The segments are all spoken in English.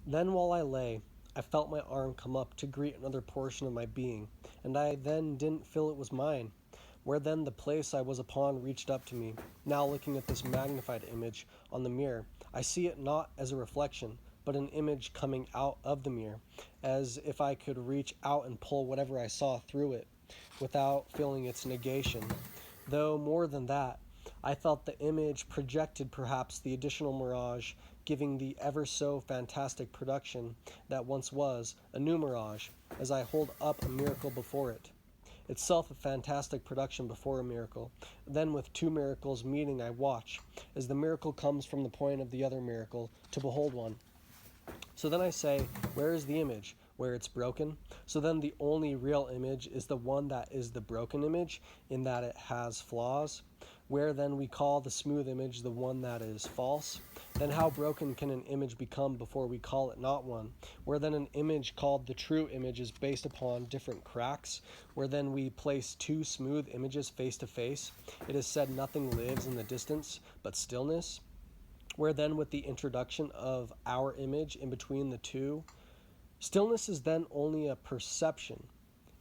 Then while I lay, I felt my arm come up to greet another portion of my being, and I then didn't feel it was mine. Where then the place I was upon reached up to me. Now looking at this magnified image on the mirror, I see it not as a reflection, but an image coming out of the mirror, as if I could reach out and pull whatever I saw through it, without feeling its negation. Though more than that, I felt the image projected perhaps the additional mirage, giving the ever so fantastic production that once was a new mirage, as I hold up a miracle before it. Itself a fantastic production before a miracle. Then with two miracles meeting I watch, as the miracle comes from the point of the other miracle, to behold one. So then I say, where is the image? Where it's broken. So then the only real image is the one that is the broken image, in that it has flaws. Where then we call the smooth image the one that is false. Then how broken can an image become before we call it not one? Where then an image called the true image is based upon different cracks. Where then we place two smooth images face to face. It is said nothing lives in the distance but stillness. Where then with the introduction of our image in between the two, stillness is then only a perception,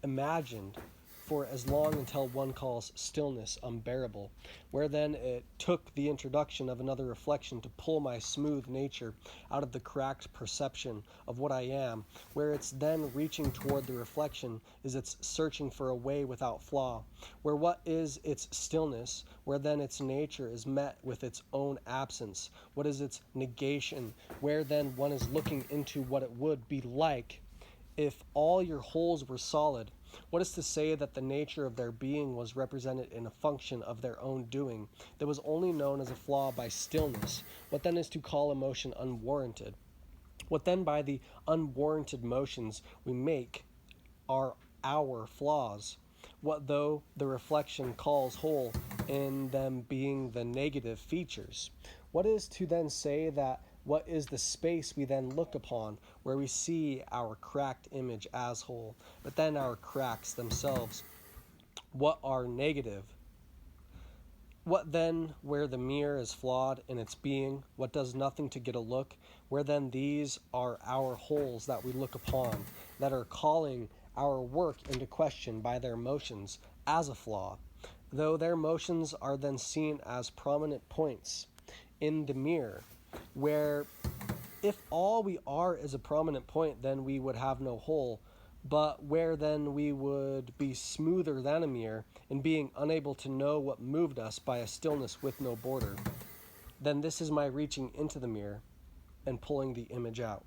imagined for as long until one calls stillness unbearable, where then it took the introduction of another reflection to pull my smooth nature out of the cracked perception of what I am, where it's then reaching toward the reflection is its searching for a way without flaw, where what is its stillness, where then its nature is met with its own absence, what is its negation, where then one is looking into what it would be like if all your wholes were solid. What is to say that the nature of their being was represented in a function of their own doing that was only known as a flaw by stillness? What then is to call a motion unwarranted? What then by the unwarranted motions we make are our flaws? What though the reflection calls whole in them being the negative features? What is to then say that what is the space we then look upon, where we see our cracked image as whole, but then our cracks themselves, what are negative? What then, where the mirror is flawed in its being, what does nothing to get a look, where then these are our holes that we look upon, that are calling our work into question by their motions as a flaw, though their motions are then seen as prominent points in the mirror, where if all we are is a prominent point, then we would have no hole, but where then we would be smoother than a mirror in being unable to know what moved us by a stillness with no border, then this is my reaching into the mirror and pulling the image out.